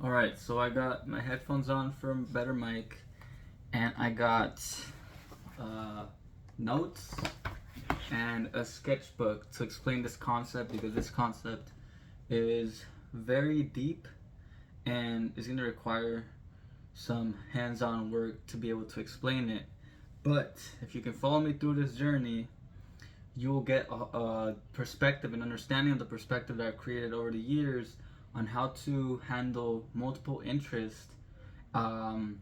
Alright, so I got my headphones on for a better mic, and I got uh, notes and a sketchbook to explain this concept because this concept is very deep and is going to require some hands-on work to be able to explain it. But if you can follow me through this journey, you will get a perspective and understanding of the perspective that I've created over the years on how to handle multiple interests, um,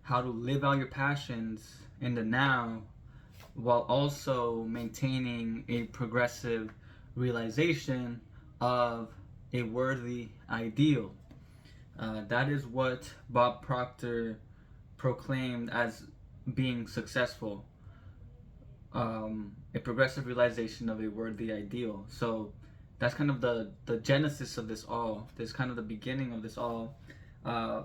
how to live out your passions in the now while also maintaining a progressive realization of a worthy ideal. That is what Bob Proctor proclaimed as being successful, a progressive realization of a worthy ideal. So that's kind of the genesis of this all. This kind of the beginning of this all. Uh,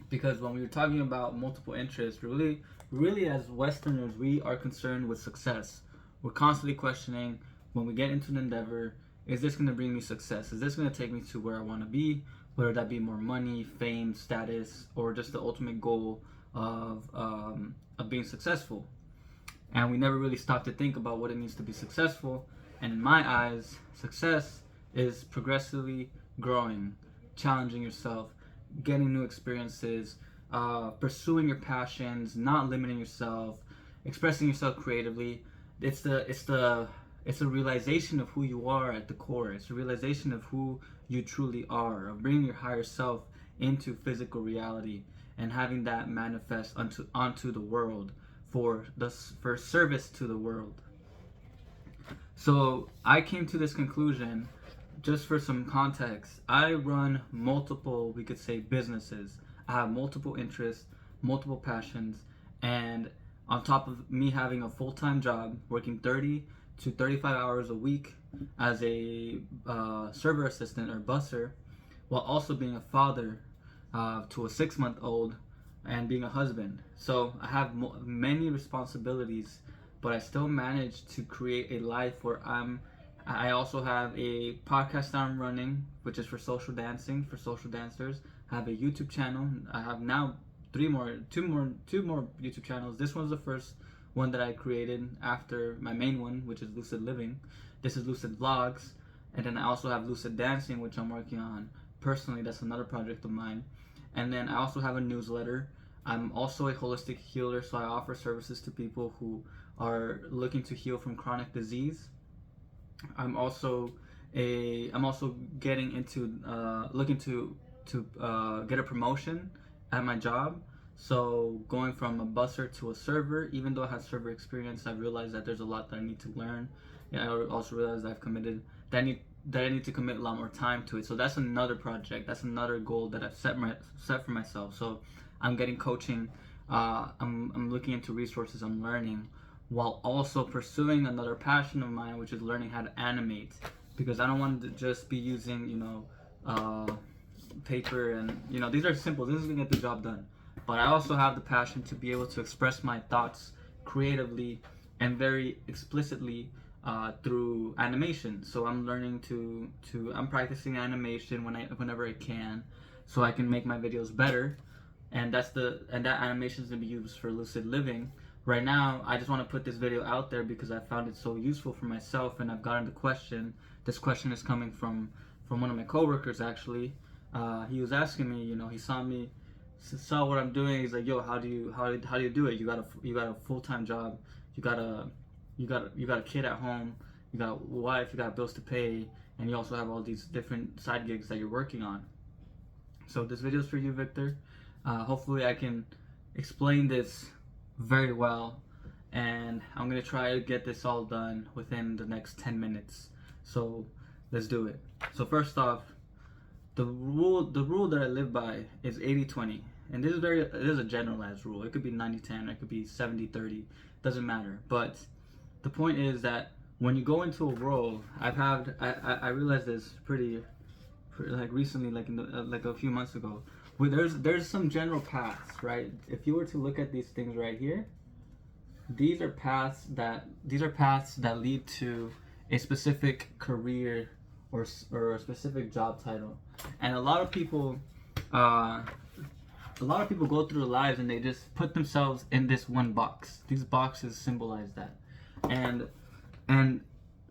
because when we were talking about multiple interests, really as Westerners, we are concerned with success. We're constantly questioning when we get into an endeavor, is this going to bring me success? Is this going to take me to where I want to be? Whether that be more money, fame, status, or just the ultimate goal of being successful. And we never really stop to think about what it means to be successful. And in my eyes, success is progressively growing, challenging yourself, getting new experiences, pursuing your passions, not limiting yourself, expressing yourself creatively. It's a realization of who you are at the core. It's a realization of who you truly are, of bringing your higher self into physical reality and having that manifest onto the world for service to the world. So I came to this conclusion. Just for some context, I run multiple, we could say, businesses. I have multiple interests, multiple passions, and on top of me having a full-time job, working 30 to 35 hours a week as a server assistant or busser, while also being a father to a 6-month-old and being a husband. So I have many responsibilities, but I still manage to create a life where I also have a podcast that I'm running, which is for social dancing, for social dancers. I have a YouTube channel. I have now two more YouTube channels. This one's the first one that I created after my main one, which is Lucid Living. This is Lucid Vlogs, and then I also have Lucid Dancing, which I'm working on personally. That's another project of mine. And then I also have a newsletter. I'm also a holistic healer, so I offer services to people who are looking to heal from chronic disease. I'm also getting into looking to get a promotion at my job. So going from a busser to a server, even though I have server experience, I realized that there's a lot that I need to learn. And I also realized that I need to commit a lot more time to it. So that's another project. That's another goal that I've set for myself. So I'm getting coaching. I'm looking into resources. I'm learning, while also pursuing another passion of mine, which is learning how to animate. Because I don't want to just be using, paper and, these are simple. This is going to get the job done. But I also have the passion to be able to express my thoughts creatively and very explicitly through animation. So I'm learning I'm practicing animation whenever I can, so I can make my videos better. And that animation is going to be used for Lucid Living. Right now, I just want to put this video out there because I found it so useful for myself, and I've gotten the question. This question is coming from one of my coworkers actually. He was asking me, he saw what I'm doing. He's like, "Yo, how do you do it? You got a full-time job. You got a kid at home. You got a wife. You got bills to pay, and you also have all these different side gigs that you're working on." So this video is for you, Victor. Hopefully, I can explain this very well, and I'm gonna try to get this all done within the next 10 minutes. So let's do it. So first off, the rule that I live by is 80-20, and it is a generalized rule. It could be 90-10, it could be 70-30, doesn't matter. But the point is that when you go into a role, I realized this pretty like recently, like like a few months ago. Where there's some general paths, right? If you were to look at these things right here, these are paths that lead to a specific career or a specific job title. And a lot of people uh, a lot of people go through their lives and they just put themselves in this one box. These boxes symbolize that, and and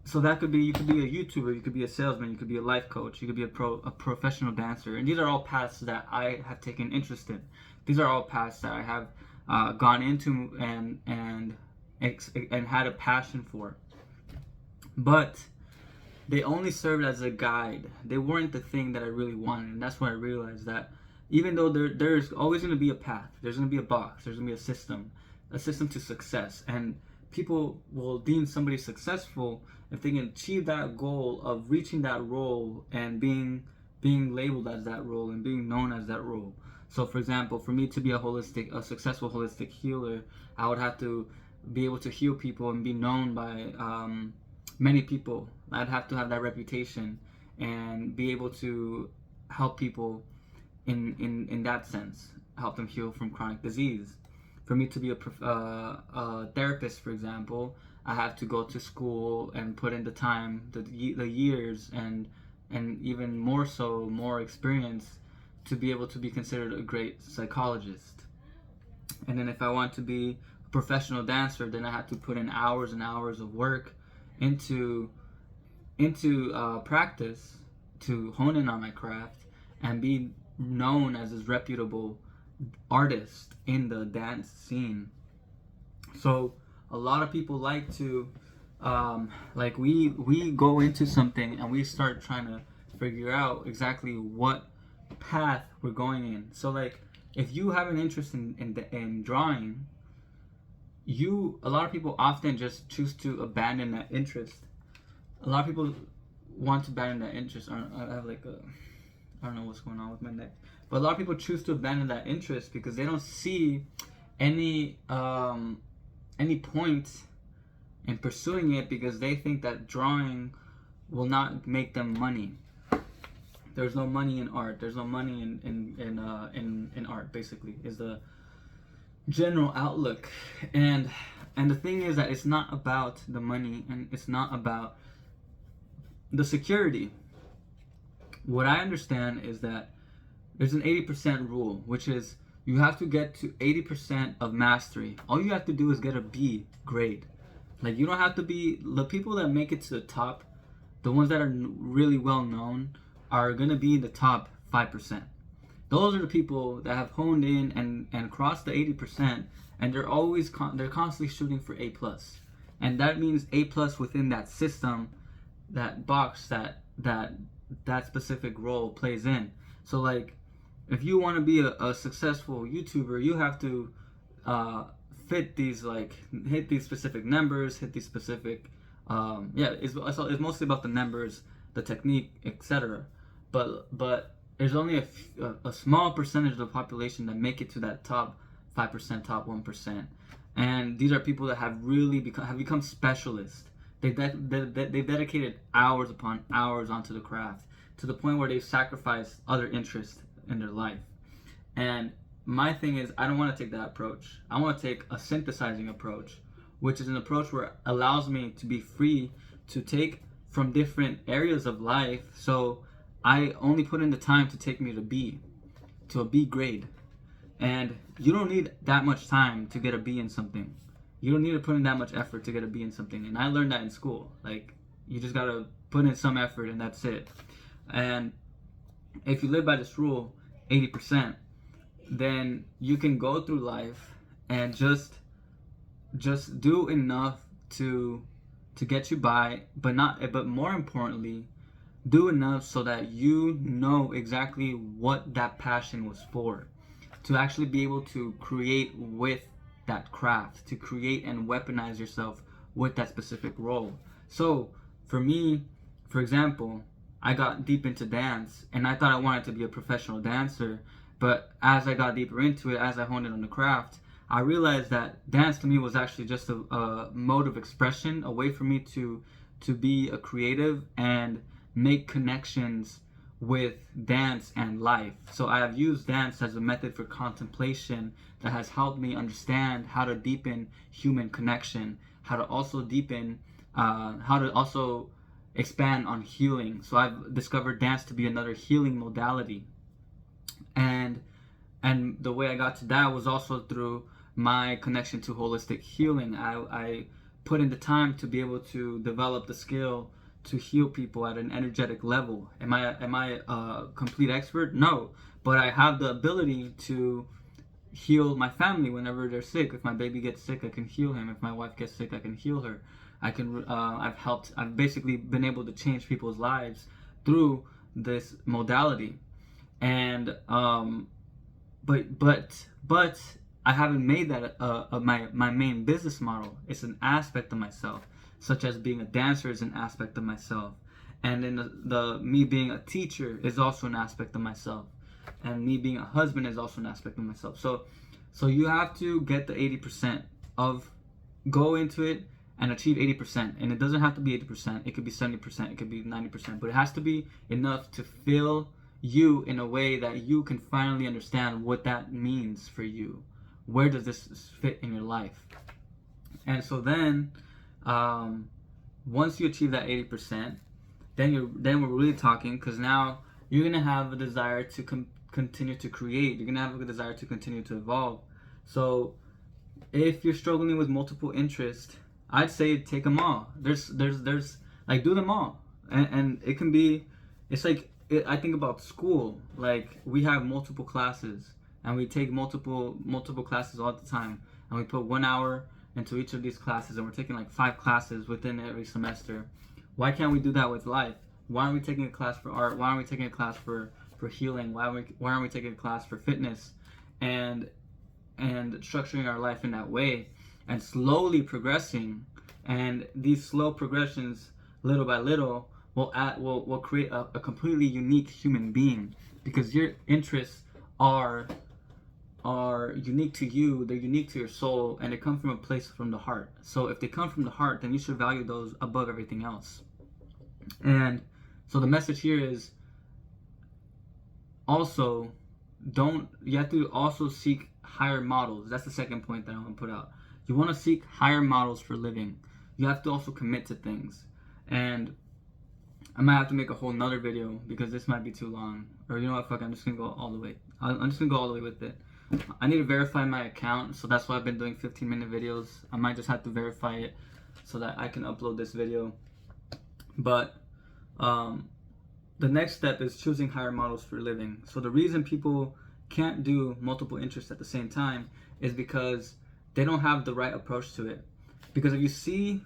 so that could be, you could be a YouTuber, you could be a salesman, you could be a life coach, you could be a professional dancer, and these are all paths that I have taken interest in. These are all paths that I have gone into and had a passion for, but they only served as a guide. They weren't the thing that I really wanted, and that's when I realized that even though there's always going to be a path, there's going to be a box, there's going to be a system to success, and people will deem somebody successful if they can achieve that goal of reaching that role and being labeled as that role and being known as that role. So, for example, for me to be a successful holistic healer, I would have to be able to heal people and be known by many people. I'd have to have that reputation and be able to help people in that sense, help them heal from chronic disease. For me to be a therapist, for example, I have to go to school and put in the time, the years, and even more so, more experience to be able to be considered a great psychologist. And then if I want to be a professional dancer, then I have to put in hours and hours of work into practice to hone in on my craft and be known as this reputable artist in the dance scene. So a lot of people like to like we go into something and we start trying to figure out exactly what path we're going in. So like if you have an interest in drawing, a lot of people often just choose to abandon that interest. A lot of people want to abandon that interest. I have like I don't know what's going on with my neck, but a lot of people choose to abandon that interest because they don't see any point in pursuing it, because they think that drawing will not make them money. There's no money in art. There's no money in art. Basically, is the general outlook, and the thing is that it's not about the money and it's not about the security. What I understand is that there's an 80% rule, which is you have to get to 80% of mastery. All you have to do is get a B grade. Like, you don't have to be, the people that make it to the top, the ones that are really well known, are going to be the top 5%. Those are the people that have honed in and crossed the 80%, and they're always they're constantly shooting for A+. And that means A+ within that system, that box that specific role plays in. So like, if you want to be a successful YouTuber, you have to fit these, like, hit these specific numbers, hit these specific it's mostly about the numbers, the technique, etc. But there's only a small percentage of the population that make it to that top 5%, top 1%, and these are people that have really become specialists. They've dedicated hours upon hours onto the craft, to the point where they've sacrificed other interests in their life. And my thing is, I don't want to take that approach. I want to take a synthesizing approach, which is an approach where it allows me to be free to take from different areas of life. So I only put in the time to take me to a B grade. And you don't need that much time to get a B in something. You don't need to put in that much effort to get a B in something. And I learned that in school. Like, you just gotta put in some effort and that's it. And if you live by this rule, 80%, then you can go through life and just do enough to get you by, but more importantly, do enough so that you know exactly what that passion was for, to actually be able to create with that craft, to create and weaponize yourself with that specific role. So for me, for example, I got deep into dance and I thought I wanted to be a professional dancer, but as I got deeper into it, as I honed in on the craft, I realized that dance to me was actually just a mode of expression, a way for me to be a creative and make connections with dance and life. So I have used dance as a method for contemplation that has helped me understand how to deepen human connection, how to also expand on healing. So I've discovered dance to be another healing modality. And the way I got to that was also through my connection to holistic healing. I put in the time to be able to develop the skill to heal people at an energetic level. Am I a complete expert? No, but I have the ability to heal my family whenever they're sick. If my baby gets sick, I can heal him. If my wife gets sick, I can heal her. I can. I've basically been able to change people's lives through this modality. And but I haven't made that my main business model. It's an aspect of myself, such as being a dancer is an aspect of myself, and then the me being a teacher is also an aspect of myself, and me being a husband is also an aspect of myself. So you have to get the 80% of, go into it and achieve 80%, and it doesn't have to be 80%. It could be 70%. It could be 90%, but it has to be enough to fill you in a way that you can finally understand what that means for you. Where does this fit in your life? And so then, once you achieve that 80%, then we're really talking, because now you're gonna have a desire to continue to create. You're gonna have a desire to continue to evolve. So if you're struggling with multiple interests, I'd say take them all. There's like, do them all, and it can be. It's like, I think about school. Like, we have multiple classes, and we take multiple classes all the time, and we put 1 hour into each of these classes, and we're taking like 5 classes within every semester. Why can't we do that with life? Why aren't we taking a class for art? Why aren't we taking a class for healing? Why aren't we taking a class for fitness? And structuring our life in that way, and slowly progressing. And these slow progressions, little by little, will create a completely unique human being, because your interests are unique to you. They're unique to your soul, and they come from a place from the heart. So if they come from the heart, then you should value those above everything else. And so the message here is also, you have to also seek higher models. That's the second point that I want to put out. You want to seek higher models for living. You have to also commit to things. And I might have to make a whole nother video, because this might be too long. Or you know what, fuck, I'm just gonna go all the way. I'm just gonna go all the way with it. I need to verify my account, so that's why I've been doing 15-minute videos. I might just have to verify it so that I can upload this video. But the next step is choosing higher models for living. So the reason people can't do multiple interests at the same time is because they don't have the right approach to it. Because if you see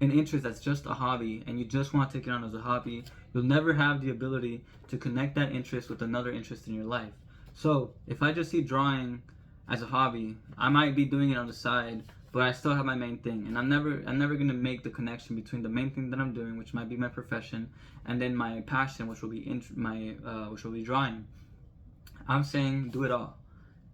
an interest that's just a hobby, and you just want to take it on as a hobby, you'll never have the ability to connect that interest with another interest in your life. So if I just see drawing as a hobby, I might be doing it on the side, but I still have my main thing, and I'm never gonna make the connection between the main thing that I'm doing, which might be my profession, and then my passion, which will be which will be drawing. I'm saying do it all.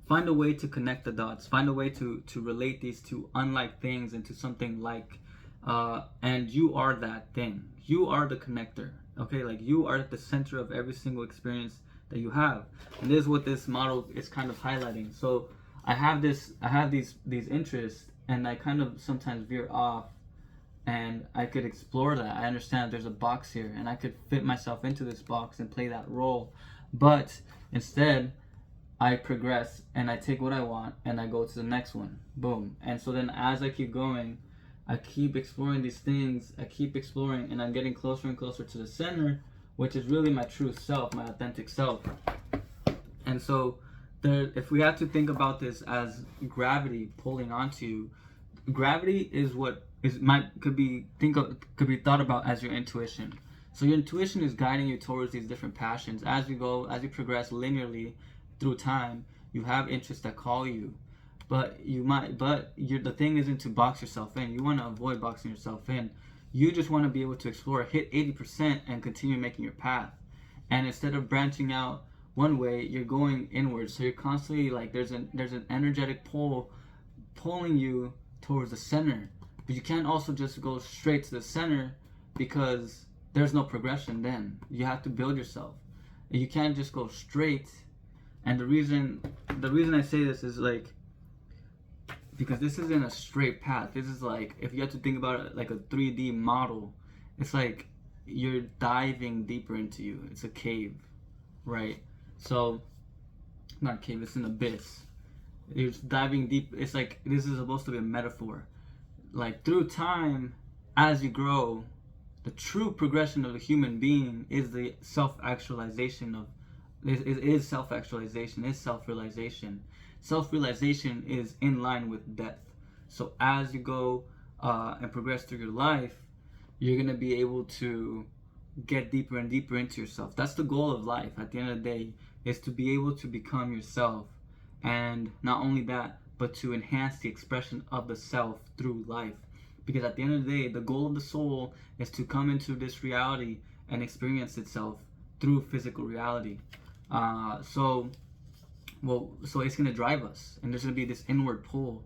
Find a way to connect the dots. Find a way to relate these two unlike things into something like, and you are that thing. You are the connector. Okay, like, you are at the center of every single experience that you have, and this is what this model is kind of highlighting. So I have these interests, and I kind of sometimes veer off, and I could explore that. I understand there's a box here, and I could fit myself into this box and play that role, but instead I progress, and I take what I want, and I go to the next one. Boom. And so then, as I keep going, I keep exploring these things. I keep exploring, and I'm getting closer and closer to the center, which is really my true self, my authentic self. And so if we have to think about this as gravity pulling onto you, gravity is what could be thought about as your intuition. So your intuition is guiding you towards these different passions. As you progress linearly through time, you have interests that call you. But the thing isn't to box yourself in. You want to avoid boxing yourself in. You just want to be able to explore, hit 80%, and continue making your path. And instead of branching out one way, you're going inwards. So you're constantly, like, there's an energetic pull pulling you towards the center. But you can't also just go straight to the center, because there's no progression then. You have to build yourself. You can't just go straight. And the reason I say this is, like, because this isn't a straight path. This is like, if you have to think about it like a 3D model, it's like you're diving deeper into you. It's a cave, right? So not cave, it's an abyss. You're diving deep. It's like this is supposed to be a metaphor. Like through time, as you grow, the true progression of the human being is the self-actualization of is self-actualization, is self-realization. Self-realization is in line with death. So as you go and progress through your life, you're gonna be able to get deeper and deeper into yourself. That's the goal of life. At the end of the day, is to be able to become yourself, and not only that, but to enhance the expression of the self through life. Because at the end of the day, the goal of the soul is to come into this reality and experience itself through physical reality. So it's gonna drive us, and there's gonna be this inward pull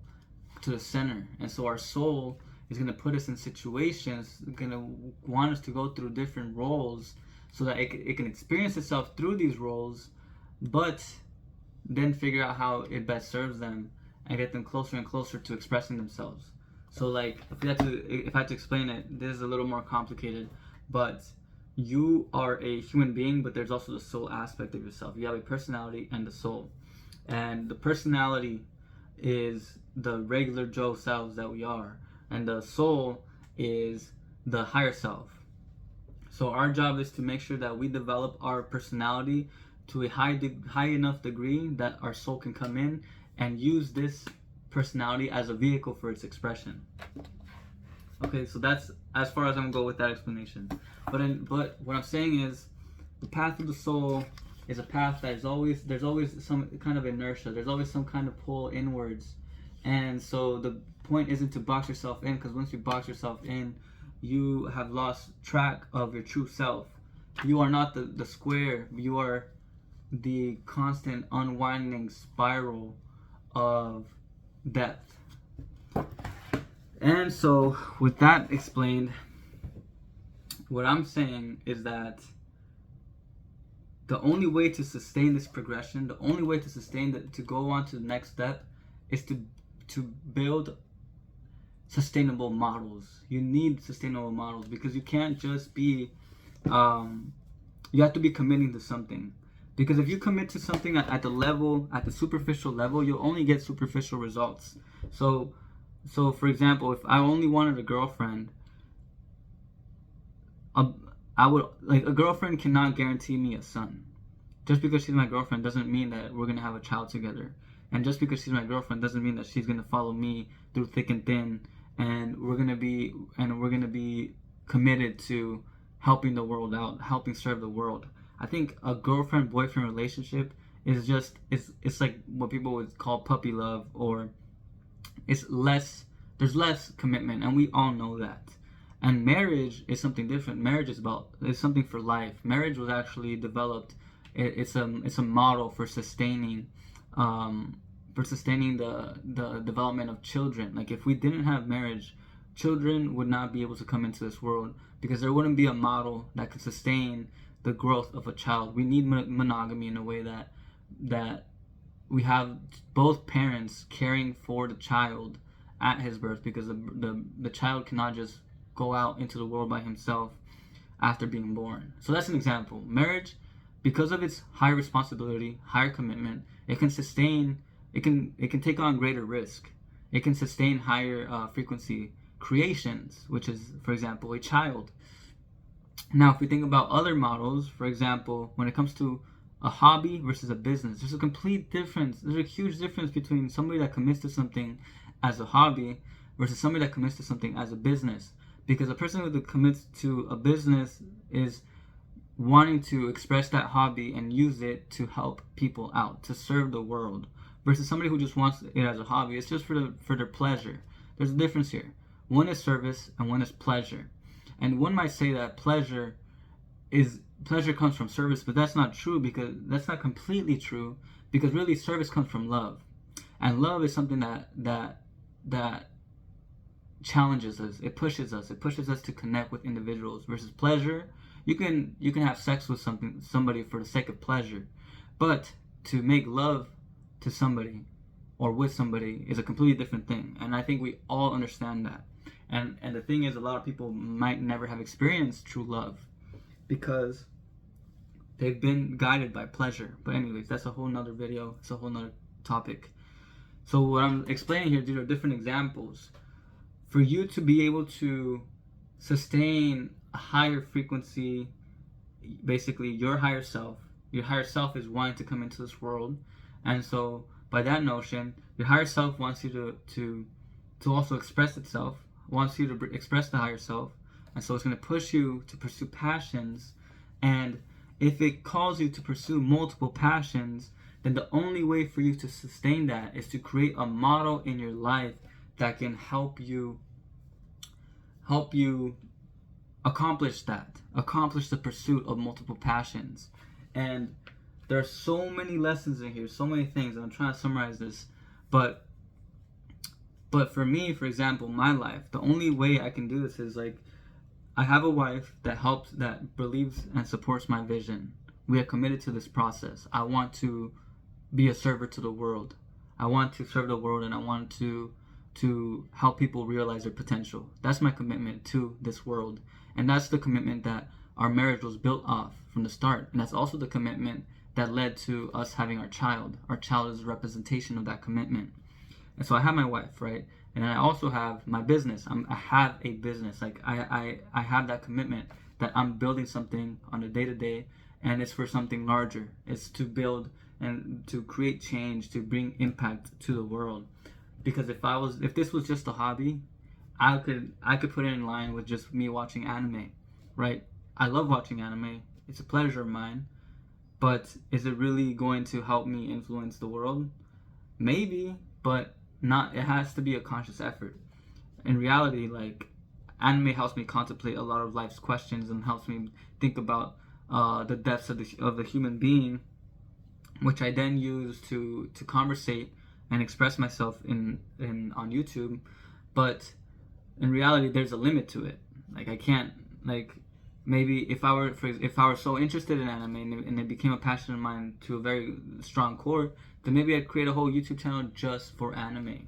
to the center, and so our soul is gonna put us in situations, gonna want us to go through different roles, so that it can experience itself through these roles, but then figure out how it best serves them and get them closer and closer to expressing themselves. So like if I had to explain it, this is a little more complicated, but you are a human being, but there's also the soul aspect of yourself. You have a personality and the soul. And the personality is the regular Joe selves that we are, and the soul is the higher self. So our job is to make sure that we develop our personality to a high enough degree that our soul can come in and use this personality as a vehicle for its expression. Okay, so that's as far as I'm gonna go with that explanation. But what I'm saying is, the path of the soul is a path that is there's always some kind of inertia. There's always some kind of pull inwards, and so the point isn't to box yourself in, because once you box yourself in, you have lost track of your true self. You are not the square. You are the constant unwinding spiral of depth. And so with that explained, what I'm saying is that the only way to sustain this progression, the only way to sustain to go on to the next step, is to build sustainable models. You need sustainable models, because you can't just be you have to be committing to something. Because if you commit to something at the superficial level, you'll only get superficial results. So for example, if I only wanted a girlfriend, a girlfriend cannot guarantee me a son. Just because she's my girlfriend doesn't mean that we're gonna have a child together. And just because she's my girlfriend doesn't mean that she's gonna follow me through thick and thin, and we're gonna be committed to helping the world out, helping serve the world. I think a girlfriend-boyfriend relationship is just it's like what people would call puppy love, or there's less commitment, and we all know that. And marriage is something different. Marriage is something for life. Marriage was actually developed. It's a model for sustaining the development of children. Like if we didn't have marriage, children would not be able to come into this world, because there wouldn't be a model that could sustain the growth of a child. We need monogamy in a way that we have both parents caring for the child at his birth, because the child cannot just go out into the world by himself after being born. So that's an example. Marriage, because of its high responsibility, higher commitment, it can take on greater risk. It can sustain higher frequency creations, which is, for example, a child. Now, if we think about other models, for example, when it comes to a hobby versus a business, there's a complete difference. There's a huge difference between somebody that commits to something as a hobby versus somebody that commits to something as a business. Because a person who commits to a business is wanting to express that hobby and use it to help people out, to serve the world, versus somebody who just wants it as a hobby. It's just for their pleasure. There's a difference here. One is service and one is pleasure. And one might say that pleasure comes from service, but that's not true, because that's not completely true, because really service comes from love. And love is something that challenges us. It pushes us to connect with individuals, versus pleasure. You can have sex with somebody for the sake of pleasure, but to make love to somebody or with somebody is a completely different thing. And I think we all understand that. And the thing is, a lot of people might never have experienced true love, because They've been guided by pleasure. But anyways, that's a whole nother video. It's a whole nother topic. So what I'm explaining here, these are different examples. For you to be able to sustain a higher frequency, basically your higher self is wanting to come into this world. And so by that notion, your higher self wants you to also express itself, wants you to express the higher self. And so it's going to push you to pursue passions. And if it calls you to pursue multiple passions, then the only way for you to sustain that is to create a model in your life that can help you accomplish the pursuit of multiple passions. And there are so many lessons in here, so many things, and I'm trying to summarize this. But for me, for example, my life, the only way I can do this is like, I have a wife that believes and supports my vision. We are committed to this process. I want to be a server to the world. I want to serve the world, and I want to help people realize their potential. That's my commitment to this world. And that's the commitment that our marriage was built off from the start. And that's also the commitment that led to us having our child. Our child is a representation of that commitment. And so I have my wife, right? And I also have my business. I have a business. Like I have that commitment that I'm building something on a day-to-day, and it's for something larger. It's to build and to create change, to bring impact to the world. Because if this was just a hobby, I could put it in line with just me watching anime, right? I love watching anime. It's a pleasure of mine. But is it really going to help me influence the world? Maybe, but not. It has to be a conscious effort. In reality, like, anime helps me contemplate a lot of life's questions and helps me think about the depths of the human being, which I then use to conversate and express myself in on YouTube. But in reality, there's a limit to it. Like, I can't, like, maybe if I were so interested in anime and it became a passion of mine to a very strong core, then maybe I'd create a whole YouTube channel just for anime,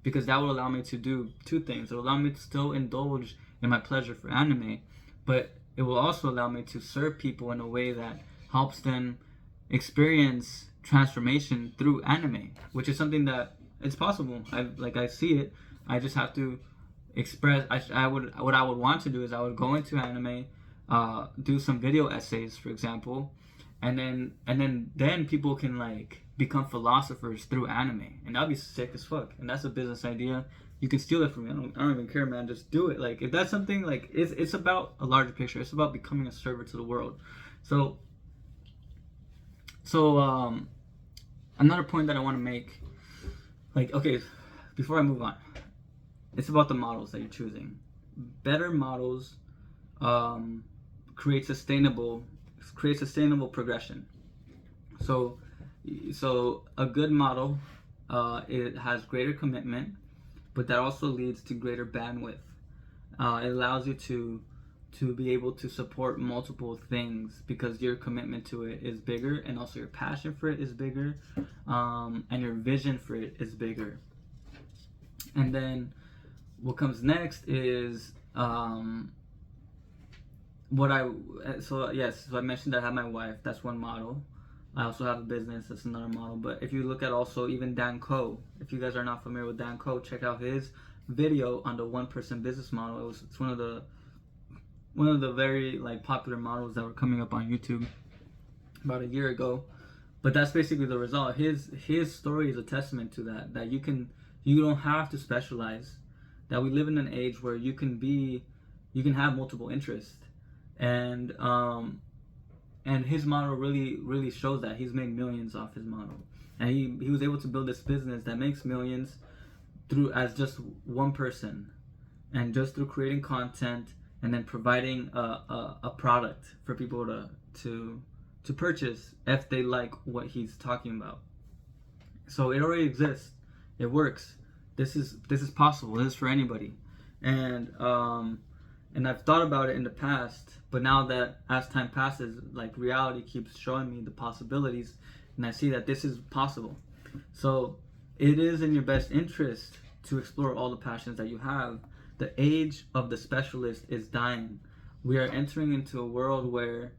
because that would allow me to do two things. It will allow me to still indulge in my pleasure for anime, but it will also allow me to serve people in a way that helps them experience transformation through anime, which is something that it's possible. I see it. I just have to express. What I would want to do is I would go into anime, do some video essays, for example, and then people can like become philosophers through anime, and that'd be sick as fuck. And that's a business idea. You can steal it from me. I don't even care, man. Just do it. Like, if that's something, like, it's about a larger picture. It's about becoming a server to the world. So another point that I want to make, like, okay, before I move on, it's about the models that you're choosing. Better models create sustainable progression. So a good model, it has greater commitment, but that also leads to greater bandwidth. It allows you to be able to support multiple things because your commitment to it is bigger, and also your passion for it is bigger, and your vision for it is bigger. And then what comes next is so I mentioned that I have my wife. That's one model. I also have a business. That's another model. But if you look at also even Dan Coe, if you guys are not familiar with Dan Coe, check out his video on the one-person business model. It's one of the very like popular models that were coming up on YouTube about a year ago. But that's basically the result. His story is a testament to that you don't have to specialize. That we live in an age where you can have multiple interests, and his model really shows that. He's made millions off his model, and he was able to build this business that makes millions as just one person, and just through creating content and then providing a product for people to purchase if they like what he's talking about. So it already exists. It works. This is possible. This is for anybody. And I've thought about it in the past, but now that as time passes, like, reality keeps showing me the possibilities, and I see that this is possible. So it is in your best interest to explore all the passions that you have. The age of the specialist is dying. We are entering into a world where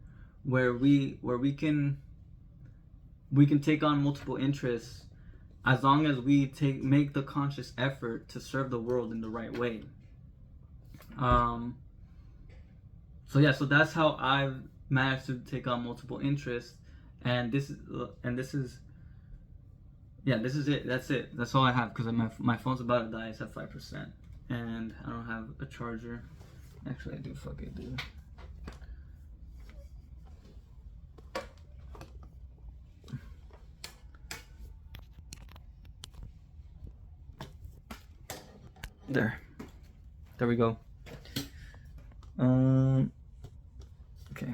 where we can take on multiple interests as long as we make the conscious effort to serve the world in the right way. Um, so that's how I've managed to take on multiple interests, and this is this is it. That's it. That's all I have because my phone's about to die. It's at 5%, and I don't have a charger. Actually, I do. Fuck it, dude. There we go. Okay.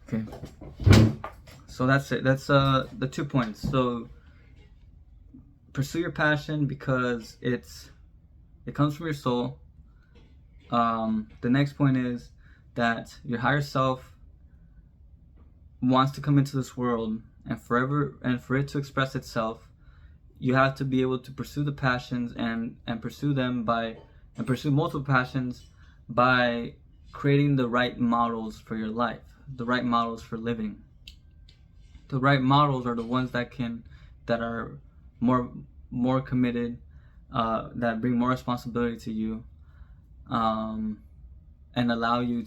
Okay. So that's it. That's the 2 points. So pursue your passion because it comes from your soul. The next point is that your higher self wants to come into this world, and for it to express itself, you have to be able to pursue the passions and pursue multiple passions by creating the right models for your life, the right models for living. The right models are the ones that are more committed, that bring more responsibility to you, and allow you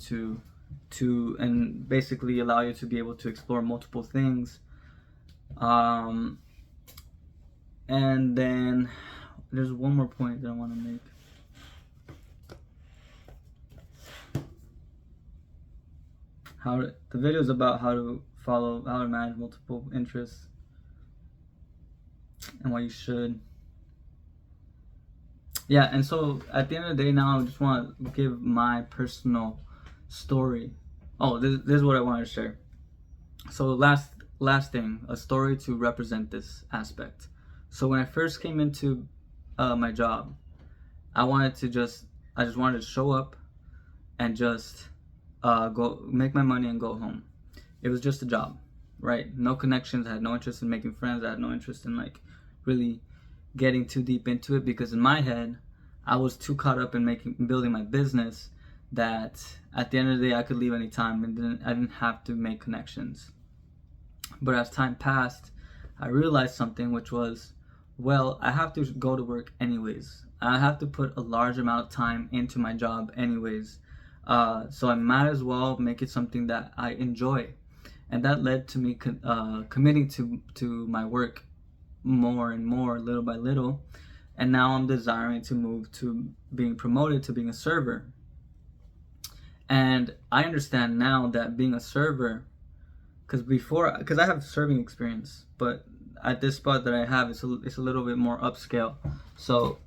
and basically allow you to be able to explore multiple things. And then there's one more point that I want to make. The video is about how to manage multiple interests and why you should. Yeah, and so at the end of the day now, I just want to give my personal story. Oh, this is what I wanted to share. So last thing, a story to represent this aspect. So when I first came into my job, I just wanted to show up and just go make my money and go home. It was just a job, right? No connections. I had no interest in making friends. I had no interest in like really getting too deep into it because in my head, I was too caught up in building my business that at the end of the day I could leave anytime and I didn't have to make connections. But as time passed, I realized something, which was, well, I have to go to work anyways. I have to put a large amount of time into my job anyways. So I might as well make it something that I enjoy. And that led to me committing to my work more and more, little by little. And now I'm desiring to move to being promoted to being a server. And I understand now that being a server, because I have serving experience, but at this spot that I have, it's a little bit more upscale. So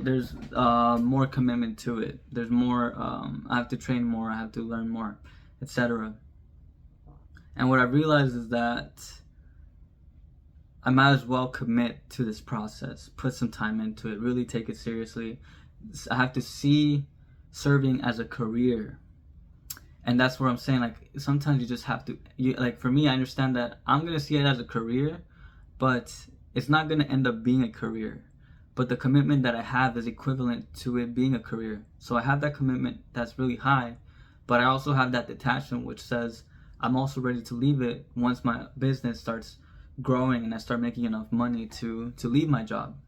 there's more commitment to it. There's more. I have to train more. I have to learn more, etc. And what I realized is that I might as well commit to this process, put some time into it, really take it seriously. I have to see serving as a career. And that's where I'm saying, like, sometimes you just have to, like, for me, I understand that I'm going to see it as a career, but it's not going to end up being a career. But the commitment that I have is equivalent to it being a career. So I have that commitment that's really high, but I also have that detachment which says I'm also ready to leave it once my business starts growing and I start making enough money to leave my job.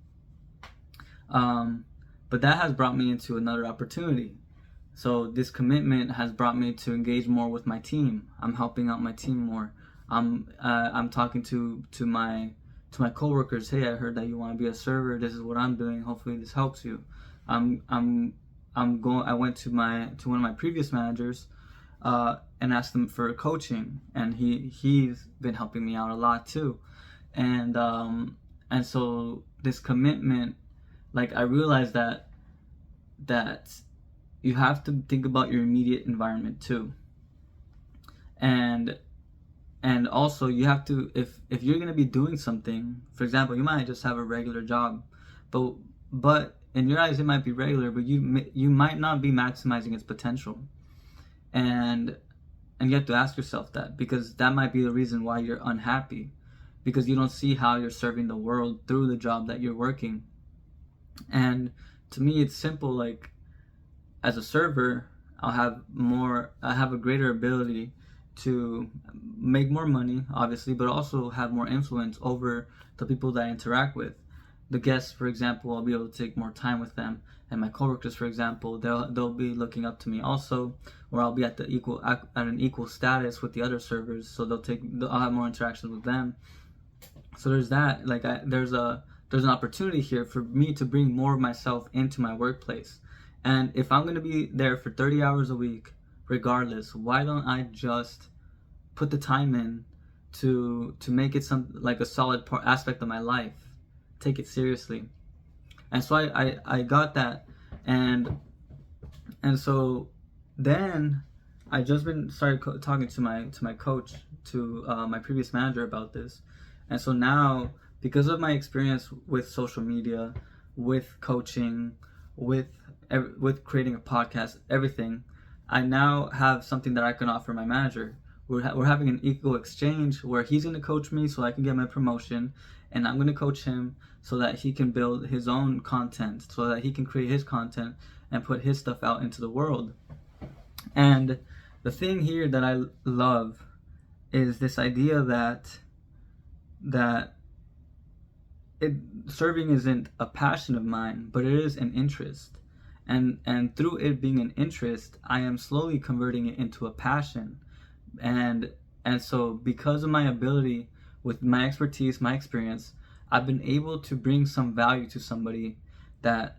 But that has brought me into another opportunity. So this commitment has brought me to engage more with my team. I'm helping out my team more. I'm talking to my coworkers. Hey, I heard that you want to be a server. This is what I'm doing. Hopefully, this helps you. I went to one of my previous managers, and asked them for coaching, and he's been helping me out a lot too. And so this commitment, like I realized that you have to think about your immediate environment too. And also you have to, if you're going to be doing something, for example, you might just have a regular job, but in your eyes it might be regular, but you might not be maximizing its potential. And you have to ask yourself that, because that might be the reason why you're unhappy, because you don't see how you're serving the world through the job that you're working. And to me, it's simple. Like, as a server, I have a greater ability to make more money, obviously, but also have more influence over the people that I interact with. The guests, for example, I'll be able to take more time with them, and my coworkers, for example, they'll be looking up to me also, or I'll be at an equal status with the other servers, so I'll have more interactions with them. So there's that. There's an opportunity here for me to bring more of myself into my workplace. And if I'm going to be there for 30 hours a week, regardless, why don't I just put the time in to make it a solid aspect of my life, take it seriously. And so I got that, and so then I just been started talking to my coach, to my previous manager about this. And so now, because of my experience with social media, with coaching, with creating a podcast, everything, I now have something that I can offer my manager. We're having an equal exchange where he's going to coach me so I can get my promotion, and I'm going to coach him so that he can build his own content, so that he can create his content and put his stuff out into the world. And the thing here that I love is this idea that serving isn't a passion of mine, but it is an interest. And through it being an interest, I am slowly converting it into a passion. And so, because of my ability, with my expertise, my experience, I've been able to bring some value to somebody that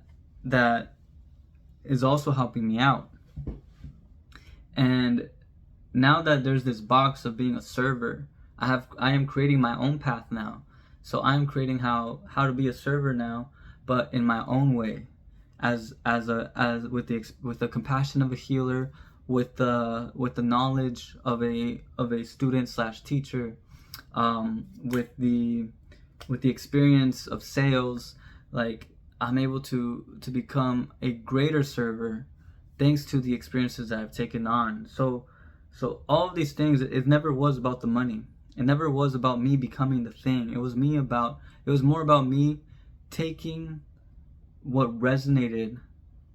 is also helping me out. And now that there's this box of being a server, I am creating my own path now. So I'm creating how to be a server now, but in my own way, as with the compassion of a healer, with the knowledge of a student / teacher, with the experience of sales. Like, I'm able to become a greater server thanks to the experiences that I've taken on. So all of these things, it never was about the money. It never was about me becoming the thing. It was more about me taking what resonated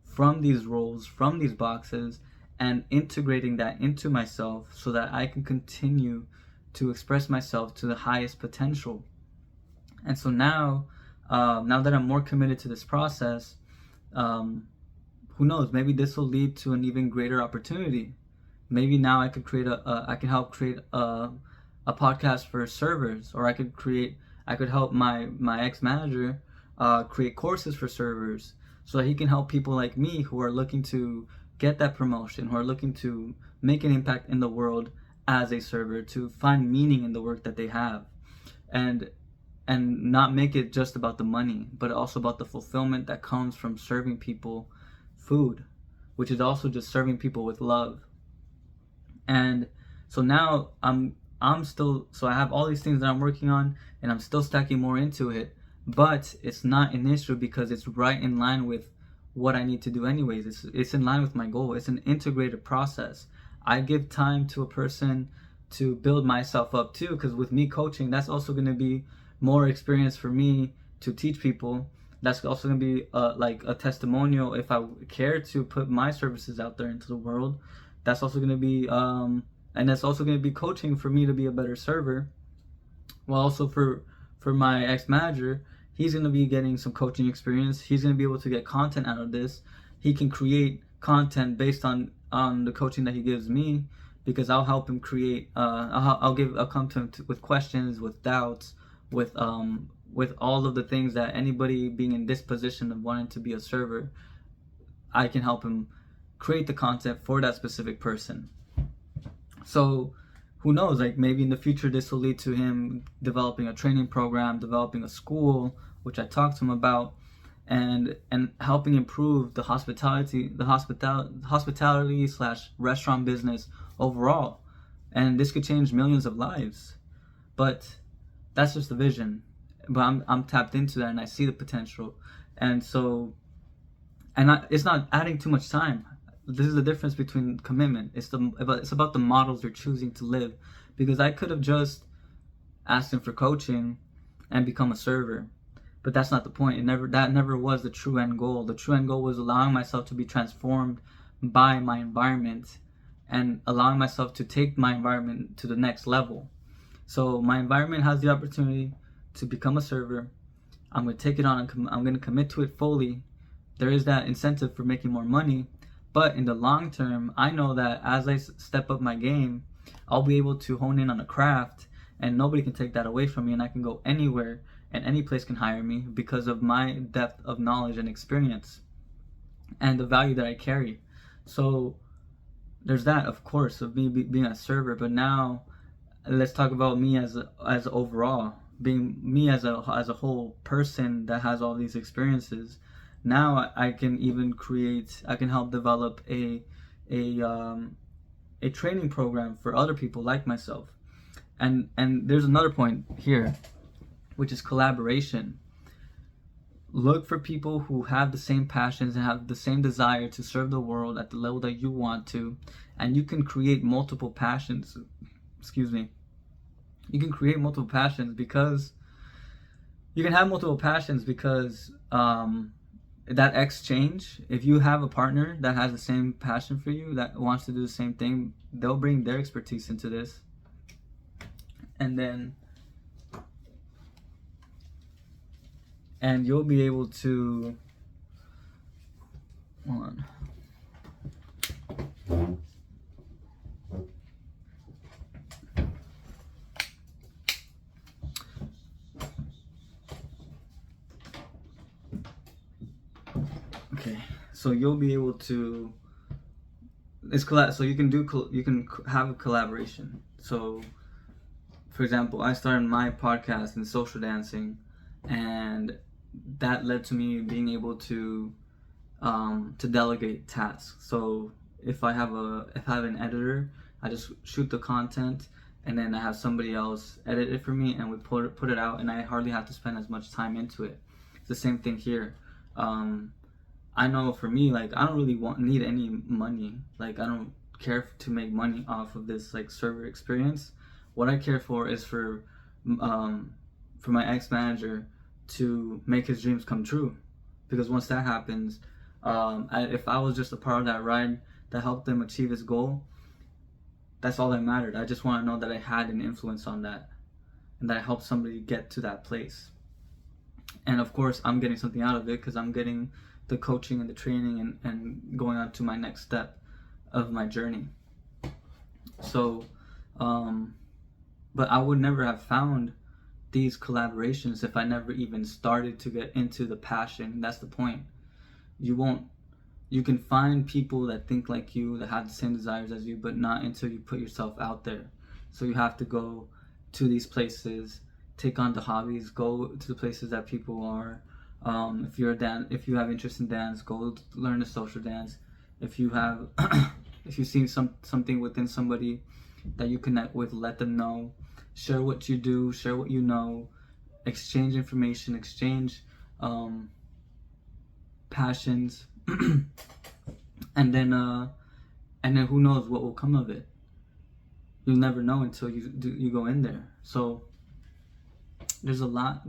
from these roles, from these boxes, and integrating that into myself so that I can continue to express myself to the highest potential. And so now that I'm more committed to this process, who knows, maybe this will lead to an even greater opportunity. Maybe now I could I can help create a podcast for servers, or I could help my ex-manager create courses for servers, so that he can help people like me who are looking to get that promotion, who are looking to make an impact in the world as a server, to find meaning in the work that they have, and not make it just about the money, but also about the fulfillment that comes from serving people food, which is also just serving people with love. And so now so I have all these things that I'm working on, and I'm still stacking more into it, but it's not an issue because it's right in line with what I need to do anyways. It's in line with my goal. It's an integrated process. I give time to a person to build myself up too, because with me coaching, that's also going to be more experience for me to teach people. That's also going to be like a testimonial if I care to put my services out there into the world. That's also going to be and that's also going to be coaching for me to be a better server. Well, also for my ex-manager, he's going to be getting some coaching experience. He's going to be able to get content out of this. He can create content based on the coaching that he gives me, because I'll help him create. I'll come to him with questions, with doubts, with all of the things that anybody being in this position of wanting to be a server, I can help him create the content for that specific person. So who knows, like maybe in the future this will lead to him developing a training program, developing a school, which I talked to him about, and helping improve the hospitality / restaurant business overall. And this could change millions of lives. But that's just the vision. But I'm tapped into that, and I see the potential. And so, it's not adding too much time. This is the difference between commitment. It's about the models you're choosing to live. Because I could have just asked him for coaching and become a server. But that's not the point. That never was the true end goal. The true end goal was allowing myself to be transformed by my environment and allowing myself to take my environment to the next level. So my environment has the opportunity to become a server. I'm going to take it on and I'm going to commit to it fully. There is that incentive for making more money, but in the long term, I know that as I step up my game, I'll be able to hone in on a craft, and nobody can take that away from me, and I can go anywhere and any place can hire me because of my depth of knowledge and experience and the value that I carry. So there's that, of course, of me being a server. But now let's talk about me as overall, being me as a whole person that has all these experiences. Now I can help develop a training program for other people like myself. And there's another point here, which is collaboration. Look for people who have the same passions and have the same desire to serve the world at the level that you want to, and you can create multiple passions. You can create multiple passions because that exchange, if you have a partner that has the same passion for you, that wants to do the same thing, they'll bring their expertise into this. And you'll be able to, hold on. Okay, so you'll be able to, so you can have a collaboration. So for example, I started my podcast in social dancing, and that led to me being able to delegate tasks. So if I have an editor, I just shoot the content, and then I have somebody else edit it for me, and we put it out, and I hardly have to spend as much time into it. It's the same thing here. I know for me, like, I don't really need any money. Like, I don't care to make money off of this like server experience. What I care for is for my ex-manager to make his dreams come true, because once that happens, if I was just a part of that ride that helped him achieve his goal, that's all that mattered. I just want to know that I had an influence on that, and that I helped somebody get to that place. And of course, I'm getting something out of it because I'm getting the coaching and the training and going on to my next step of my journey. So, but I would never have found these collaborations if I never even started to get into the passion. That's the point. You can find people that think like you, that have the same desires as you, but not until you put yourself out there. So you have to go to these places, take on the hobbies, go to the places that people are. If you have interest in dance, go learn the social dance. If you have, if you see something within somebody that you connect with, let them know. Share what you do, share what you know, exchange information, exchange passions, and then who knows what will come of it. You'll never know until you go in there. So there's a lot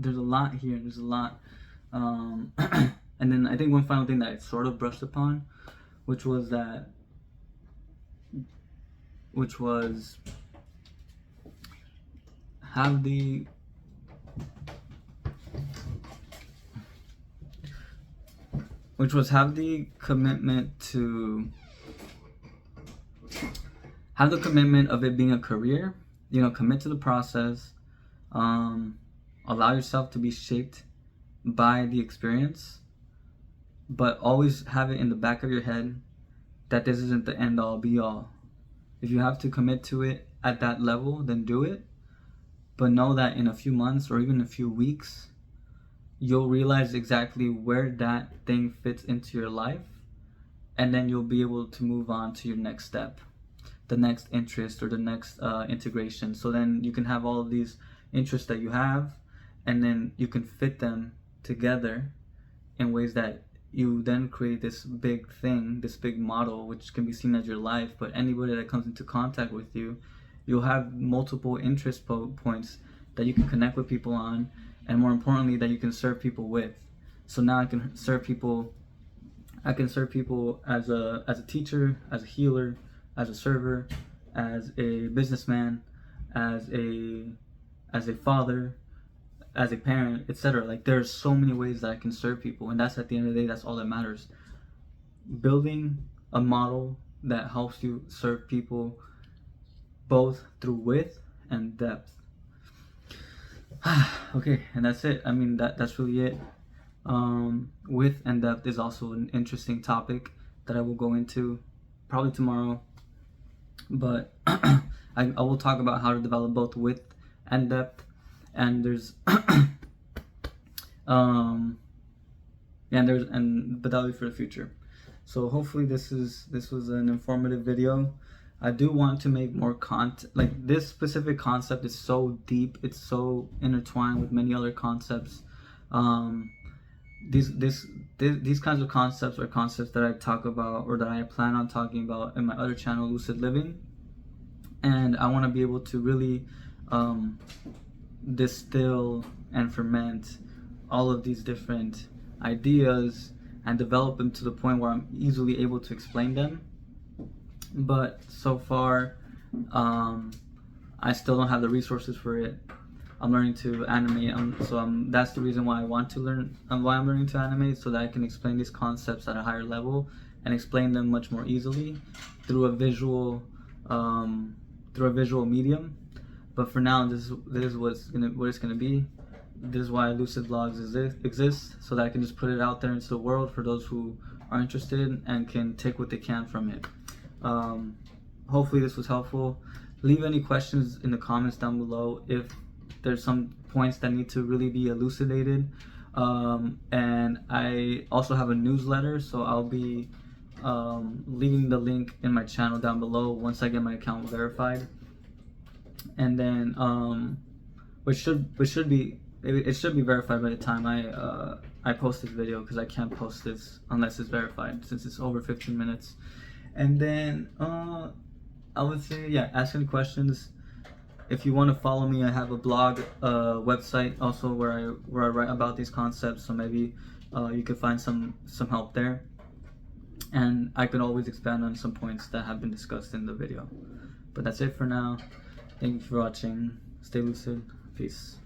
here. There's a lot. And then I think one final thing that I sort of brushed upon, which was have the commitment of it being a career. Commit to the process. Allow yourself to be shaped by the experience, but always have it in the back of your head that this isn't the end all be all. If you have to commit to it at that level, then do it. But know that in a few months or even a few weeks, you'll realize exactly where that thing fits into your life, and then you'll be able to move on to your next step, the next interest, or the next integration. So then you can have all of these interests that you have, and then you can fit them together in ways that you then create this big thing, this big model, which can be seen as your life. But anybody that comes into contact with you, you'll have multiple interest points that you can connect with people on, and more importantly, that you can serve people with. So now I can serve people as a teacher, as a healer, as a server, as a businessman, as a father, as a parent, etc. Like, there's so many ways that I can serve people, and that's, at the end of the day, that's all that matters. Building a model that helps you serve people both through width and depth. Okay, and that's it. I mean, that's really it. Width and depth is also an interesting topic that I will go into probably tomorrow, but I will talk about how to develop both width and depth. And there's but that'll be for the future. So hopefully this was an informative video. I do want to make more content. Like, this specific concept is so deep, it's so intertwined with many other concepts. These kinds of concepts are concepts that I talk about, or that I plan on talking about, in my other channel, Lucid Living. And I want to be able to really distill and ferment all of these different ideas and develop them to the point where I'm easily able to explain them. But so far, I still don't have the resources for it. I'm learning to animate, that's the reason why I want to learn, why I'm learning to animate, so that I can explain these concepts at a higher level and explain them much more easily through a visual medium. But for now, this is what it's gonna be. This is why Lucid Vlogs exists, so that I can just put it out there into the world for those who are interested and can take what they can from it. Hopefully this was helpful. Leave any questions in the comments down below if there's some points that need to really be elucidated. And I also have a newsletter, so I'll be leaving the link in my channel down below once I get my account verified. And then it should be verified by the time I post this video, because I can't post this unless it's verified, since it's over 15 minutes. And then I would say, yeah, ask any questions. If you want to follow me, I have a blog website also where I write about these concepts, so maybe you could find some help there, and I could always expand on some points that have been discussed in the video. But that's it for now. Thank you for watching. Stay lucid. Peace.